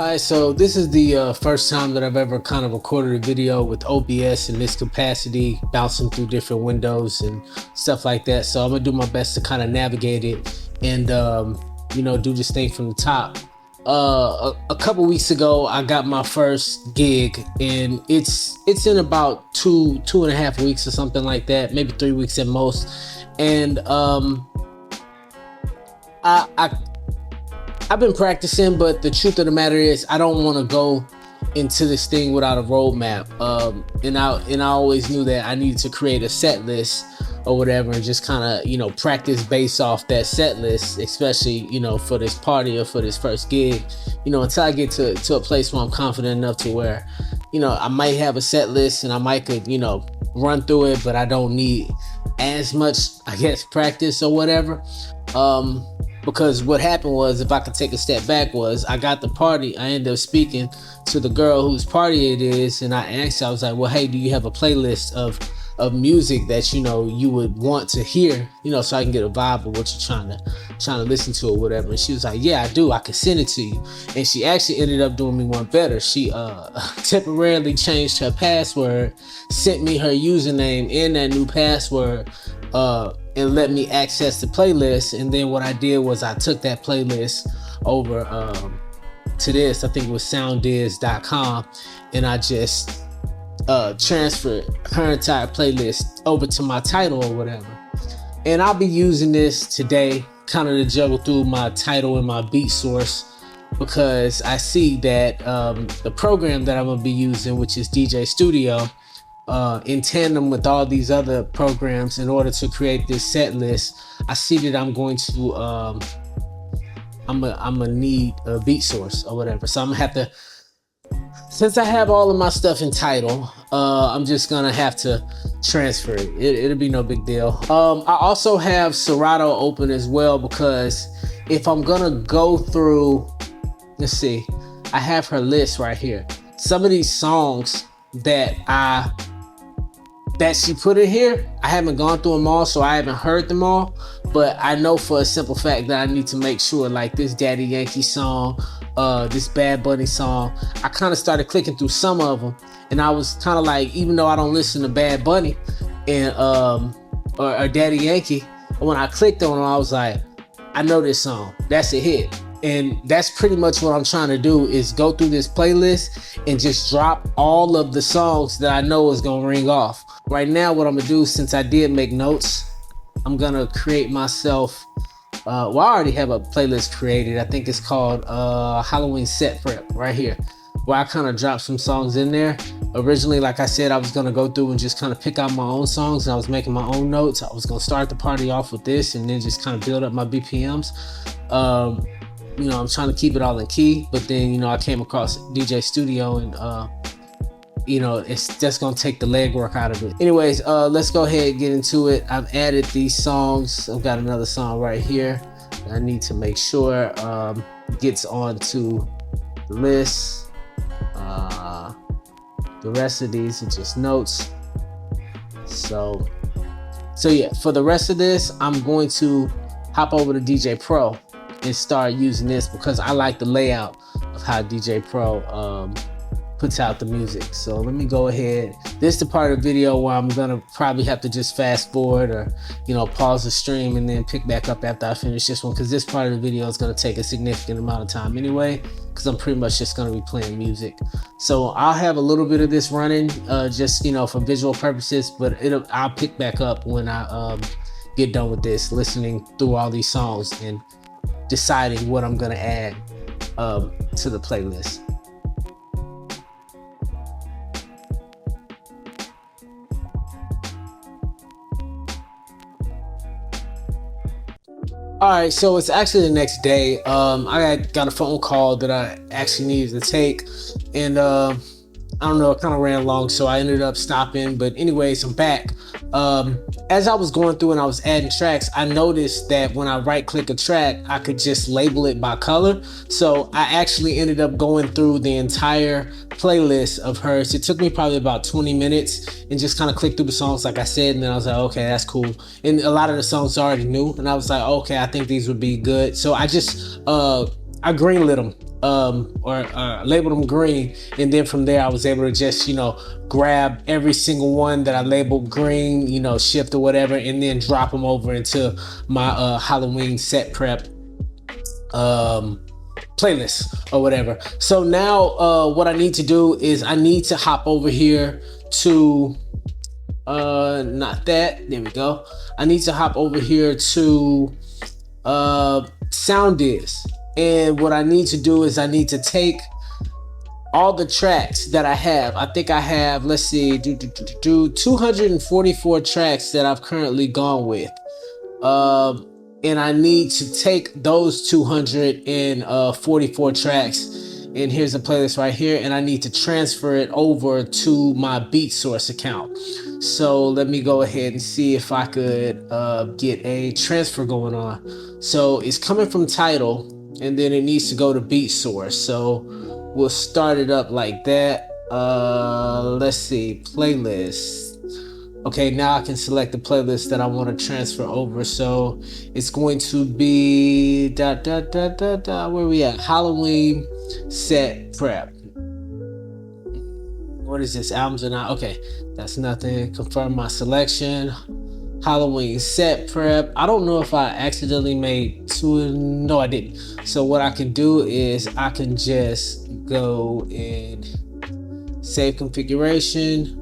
Alright, so this is the first time that I've ever kind of recorded a video with OBS in this capacity, bouncing through different windows and stuff like that. So I'm gonna do my best to kind of navigate it and do this thing from the top. A couple weeks ago, I got my first gig, and it's in about two and a half weeks or something like that, maybe 3 weeks at most. And I've been practicing, but the truth of the matter is I don't want to go into this thing without a roadmap. And I always knew that I needed to create a set list or whatever, and just kind of, practice based off that set list, especially, for this party or for this first gig, until I get to a place where I'm confident enough to where, I might have a set list and I might could, run through it, but I don't need as much, I guess, practice or whatever. Because what happened was, if I could take a step back, was I got the party. I ended up speaking to the girl whose party it is, and I asked her, I was like, well, hey, do you have a playlist of music that you would want to hear, so I can get a vibe of what you're trying to listen to or whatever. And she was like, yeah, I do, I can send it to you. And she actually ended up doing me one better. She temporarily changed her password, sent me her username and that new password, and let me access the playlist. And then what I did was I took that playlist over to this, I think it was sounddiz.com, and I just transferred her entire playlist over to my title or whatever. And I'll be using this today kind of to juggle through my title and my beat source, because I see that the program that I'm going to be using, which is djstudio, in tandem with all these other programs in order to create this set list, I see that I'm going to I'm gonna need a beat source or whatever. So I'm gonna have to, since I have all of my stuff in title, I'm just gonna have to transfer it. It'll be no big deal. I also have Serato open as well, because if I'm gonna go through, let's see, I have her list right here. Some of these songs that she put in here, I haven't gone through them all, so I haven't heard them all, but I know for a simple fact that I need to make sure, like this Daddy Yankee song, this Bad Bunny song, I kind of started clicking through some of them, and I was kind of like, even though I don't listen to Bad Bunny and or Daddy Yankee, when I clicked on them, I was like, I know this song, that's a hit. And that's pretty much what I'm trying to do, is go through this playlist and just drop all of the songs that I know is gonna ring off. Right now, what I'm gonna do, since I did make notes, I'm gonna create myself, I already have a playlist created. I think it's called Halloween Set Prep right here, where I kind of dropped some songs in there. Originally, like I said, I was gonna go through and just kind of pick out my own songs, and I was making my own notes. I was gonna start the party off with this and then just kind of build up my BPMs. I'm trying to keep it all in key, but then, I came across djstudio, and it's just gonna take the legwork out of it. Anyways, let's go ahead and get into it. I've added these songs. I've got another song right here that I need to make sure gets onto the list. The rest of these are just notes. So yeah, for the rest of this, I'm going to hop over to DJ Pro and start using this, because I like the layout of how DJ Pro puts out the music. So let me go ahead. This is the part of the video where I'm gonna probably have to just fast forward or pause the stream and then pick back up after I finish this one, because this part of the video is gonna take a significant amount of time anyway, because I'm pretty much just gonna be playing music. So I'll have a little bit of this running just for visual purposes, but I'll pick back up when I get done with this, listening through all these songs and deciding what I'm gonna add to the playlist. All right, so it's actually the next day. I got a phone call that I actually needed to take, and I don't know, it kind of ran long, so I ended up stopping. But anyways, I'm back. As I was going through and I was adding tracks, I noticed that when I right click a track, I could just label it by color. So I actually ended up going through the entire playlist of hers. It took me probably about 20 minutes and just kind of click through the songs, like I said. And then I was like, okay, that's cool. And a lot of the songs I already knew. And I was like, okay, I think these would be good. So I just, I greenlit them or labeled them green, and then from there I was able to just, you know, grab every single one that I labeled green, you know, shift or whatever, and then drop them over into my Halloween set prep playlist or whatever. So now what I need to do is I need to hop over here to not that, there we go. I need to hop over here to SoundDiz, and what I need to do is I need to take all the tracks that I have. I think I have, let's see, 244 tracks that I've currently gone with. And I need to take those 244 tracks, and here's a playlist right here, and I need to transfer it over to my BeatSource account. So let me go ahead and see if I could get a transfer going on. So it's coming from Tidal, and then it needs to go to BeatSource. So we'll start it up like that. Let's see, playlist. Okay, now I can select the playlist that I want to transfer over. So it's going to be where we at? Halloween set prep. What is this? Albums or not? Okay, that's nothing. Confirm my selection. Halloween set prep. I don't know if I accidentally made two. No, I didn't. So what I can do is I can just go and save configuration.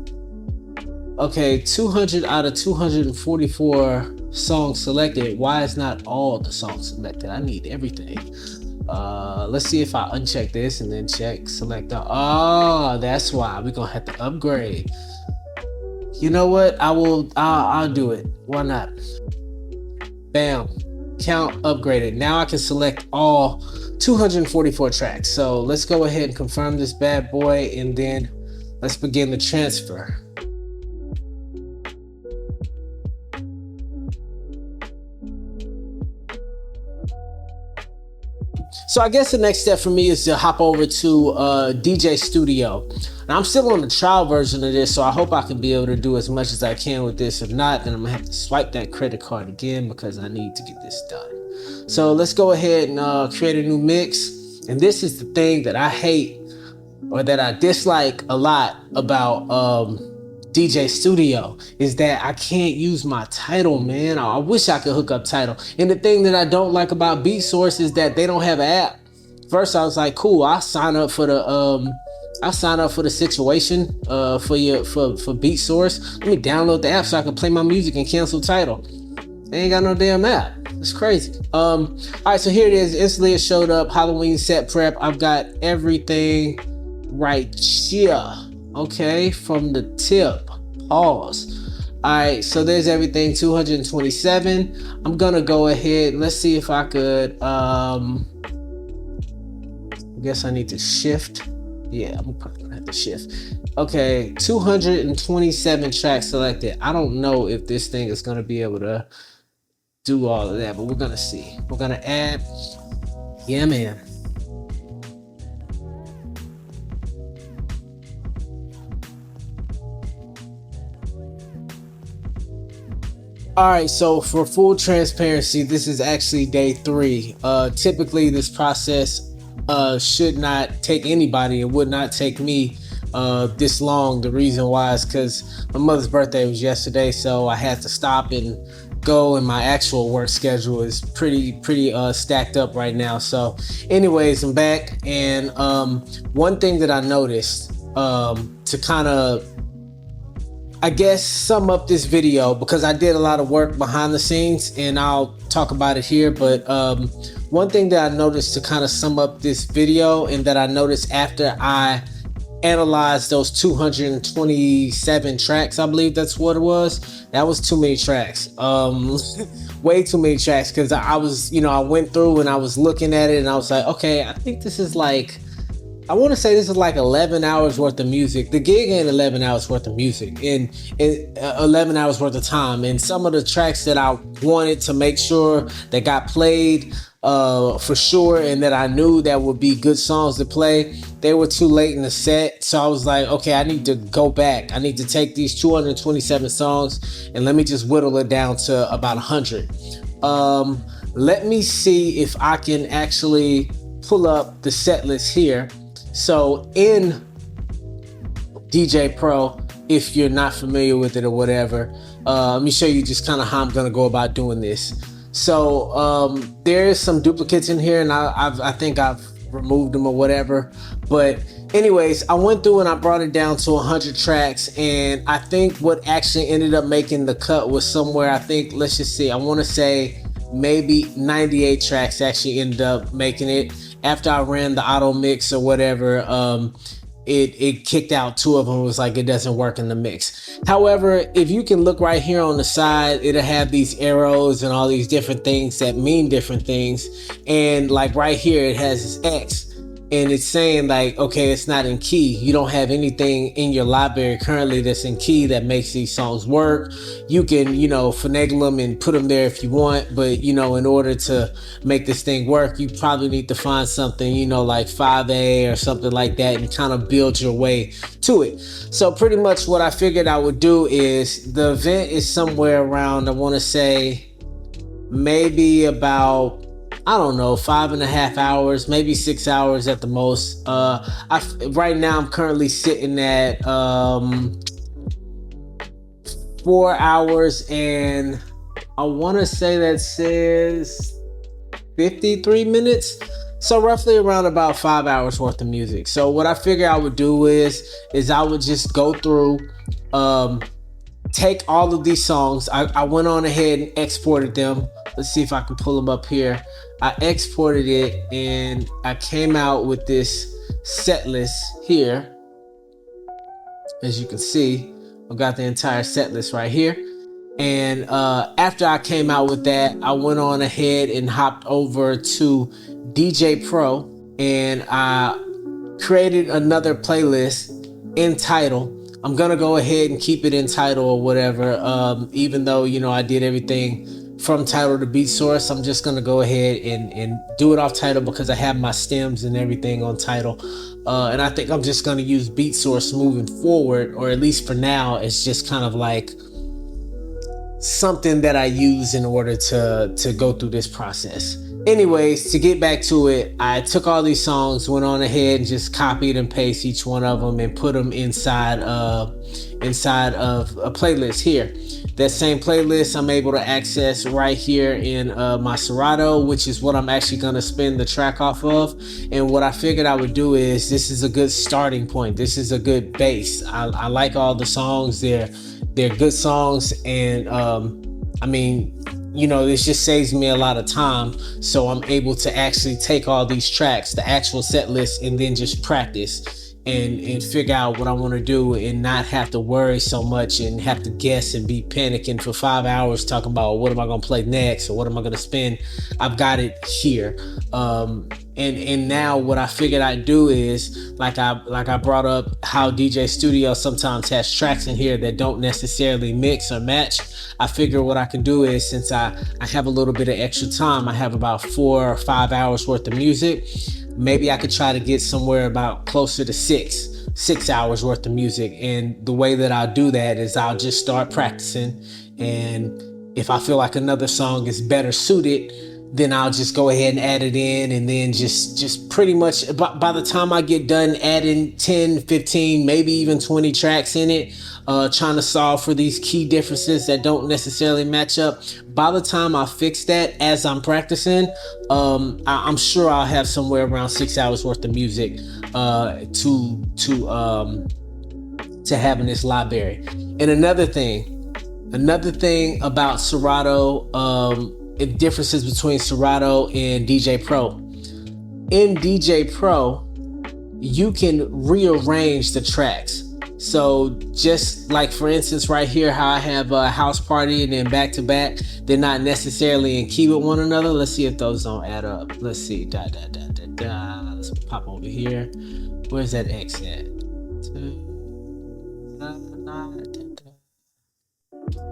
Okay, 200 out of 244 songs selected. Why is not all the songs selected? I need everything. Let's see if I uncheck this and then check select all. Oh, that's why we're gonna have to upgrade. You know what? I'll do it. Why not? Bam. Count upgraded. Now I can select all 244 tracks. So let's go ahead and confirm this bad boy, and then let's begin the transfer. So I guess the next step for me is to hop over to djstudio. Now I'm still on the trial version of this, so I hope I can be able to do as much as I can with this. If not, then I'm gonna have to swipe that credit card again because I need to get this done. So let's go ahead and create a new mix. And this is the thing that I hate, or that I dislike a lot about djstudio, is that I can't use my Tidal, man. I wish I could hook up Tidal. And the thing that I don't like about BeatSource is that they don't have an app. First I was like, cool, I'll sign up for the situation for BeatSource. Let me download the app so I can play my music and cancel Tidal. They ain't got no damn app. It's crazy. All right, so here it is. Instantly it showed up. Halloween set prep. I've got everything right here. Okay, from the tip. Pause. All right, so there's everything. 227. I'm gonna go ahead. Let's see if I could. I guess I need to shift. Yeah, I'm probably gonna have to shift. Okay, 227 tracks selected. I don't know if this thing is gonna be able to do all of that, but we're gonna see. We're gonna add. Yeah, man. All right, so for full transparency, this is actually day 3. Typically, this process should not take anybody. It would not take me this long. The reason why is because my mother's birthday was yesterday, so I had to stop and go, and my actual work schedule is pretty stacked up right now. So anyways, I'm back, and one thing that I noticed to kind of, I guess, sum up this video, because I did a lot of work behind the scenes and I'll talk about it here, but one thing that I noticed to kind of sum up this video, and that I noticed after I analyzed those 227 tracks, I believe that's what it was. That was too many tracks. Way too many tracks, because I was, I went through and I was looking at it and I was like, okay, I think this is like, I want to say this is like 11 hours worth of music. The gig ain't 11 hours worth of music, and 11 hours worth of time. And some of the tracks that I wanted to make sure that got played for sure, and that I knew that would be good songs to play, they were too late in the set. So I was like, okay, I need to go back. I need to take these 227 songs and let me just whittle it down to about 100. Let me see if I can actually pull up the set list here. So in DJ Pro, if you're not familiar with it or whatever, let me show you just kind of how I'm gonna go about doing this. So there's some duplicates in here, and I think I've removed them or whatever. But anyways, I went through and I brought it down to 100 tracks, and I think what actually ended up making the cut was somewhere, I think, let's just see, I want to say maybe 98 tracks actually ended up making it. After I ran the auto mix or whatever, it kicked out 2 of them. It was like, it doesn't work in the mix. However, if you can look right here on the side, it'll have these arrows and all these different things that mean different things. And like right here, it has this X. And it's saying like, okay, it's not in key. You don't have anything in your library currently that's in key that makes these songs work. You can, finagle them and put them there if you want. But, in order to make this thing work, you probably need to find something, like 5A or something like that, and kind of build your way to it. So pretty much what I figured I would do is, the event is somewhere around, I want to say maybe about, I don't know, 5.5 hours, maybe 6 hours at the most. Right now I'm currently sitting at 4 hours, and I want to say that says 53 minutes. So roughly around about 5 hours worth of music. So what I figured I would do is I would just go through, take all of these songs. I went on ahead and exported them. Let's see if I can pull them up here. I exported it and I came out with this set list here. As you can see, I've got the entire set list right here. And after I came out with that, I went on ahead and hopped over to DJ Pro, and I created another playlist in Tidal. I'm gonna go ahead and keep it in Tidal or whatever, even though, I did everything from Tidal to Beat Source. I'm just gonna go ahead and do it off Tidal because I have my stems and everything on Tidal. And I think I'm just gonna use Beat Source moving forward, or at least for now. It's just kind of like something that I use in order to go through this process. Anyways, to get back to it, I took all these songs, went on ahead and just copied and pasted each one of them and put them inside of a playlist here. That same playlist I'm able to access right here in my Serato, which is what I'm actually going to spin the track off of. And what I figured I would do is, this is a good starting point. This is a good base. I like all the songs. They're good songs, and this just saves me a lot of time. So I'm able to actually take all these tracks, the actual set list, and then just practice and figure out what I want to do, and not have to worry so much and have to guess and be panicking for 5 hours talking about what am I going to play next or what am I going to spin. I've got it here. And now what I figured I'd do is, like I brought up how djstudio sometimes has tracks in here that don't necessarily mix or match. I figure what I can do is, since I have a little bit of extra time, I have about 4 or 5 hours worth of music. Maybe I could try to get somewhere about closer to 6 hours worth of music. And the way that I'll do that is I'll just start practicing. And if I feel like another song is better suited, then I'll just go ahead and add it in, and then just pretty much by the time I get done adding 10, 15, maybe even 20 tracks in it, trying to solve for these key differences that don't necessarily match up, by the time I fix that as I'm practicing, I'm sure I'll have somewhere around 6 hours worth of music to have in this library. And another thing about Serato, differences between Serato and DJ Pro. In DJ Pro, you can rearrange the tracks. So just like, for instance, right here, how I have a house party and then back to back, they're not necessarily in key with one another. Let's see if those don't add up. Let's see. Let's pop over here. Where's that X at?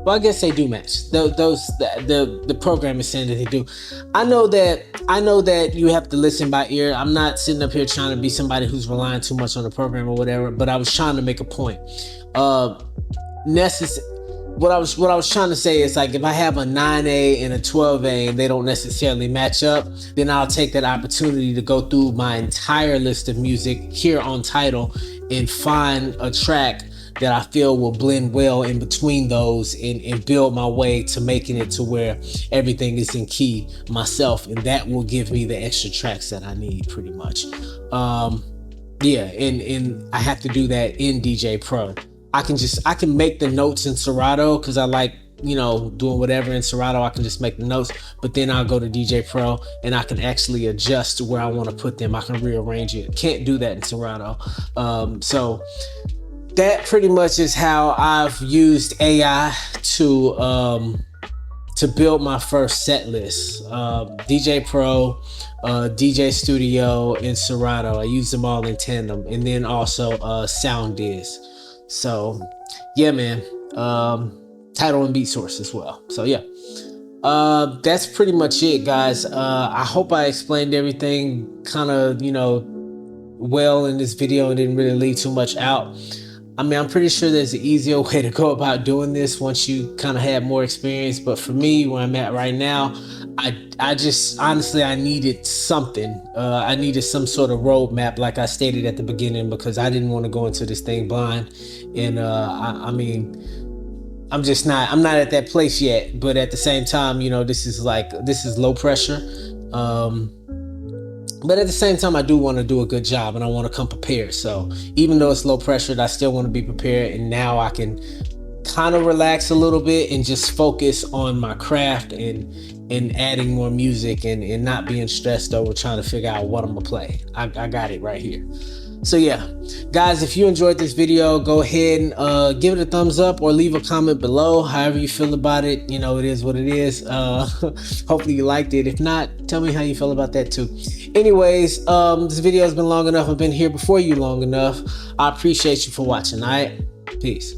Well, I guess they do match. The program is saying that they do. I know that you have to listen by ear. I'm not sitting up here trying to be somebody who's relying too much on the program or whatever, but I was trying to make a point. what I was trying to say is, like, if I have a 9A and a 12A and they don't necessarily match up, then I'll take that opportunity to go through my entire list of music here on Tidal and find a track that I feel will blend well in between those, and build my way to making it to where everything is in key myself, and that will give me the extra tracks that I need, pretty much. Yeah, and I have to do that in DJ Pro. I can make the notes in Serato because I like, you know, doing whatever in Serato. I can just make the notes, but then I'll go to DJ Pro and I can actually adjust to where I want to put them. I can rearrange it. Can't do that in Serato. So that pretty much is how I've used AI to build my first set list. DJ Pro, DJ Studio, and Serato. I use them all in tandem, and then also SoundDiz. So yeah, man. Tidal and Beat Source as well. So yeah, that's pretty much it, guys. I hope I explained everything kind of, you know, well in this video and didn't really leave too much out. I mean, I'm pretty sure there's an easier way to go about doing this once you kind of have more experience. But for me, where I'm at right now, I just, honestly, I needed something. I needed some sort of roadmap, like I stated at the beginning, because I didn't want to go into this thing blind. And I mean, I'm not at that place yet. But at the same time, you know, this is low pressure. But at the same time, I do want to do a good job and I want to come prepared. So even though it's low pressured, I still want to be prepared. And now I can kind of relax a little bit and just focus on my craft and adding more music and not being stressed over trying to figure out what I'm going to play. I got it right here. So yeah, guys, if you enjoyed this video, go ahead and give it a thumbs up or leave a comment below. However you feel about it, you know, it is what it is. Hopefully you liked it. If not, tell me how you feel about that too. Anyways, this video has been long enough. I've been here before you long enough. I appreciate you for watching. All right, peace.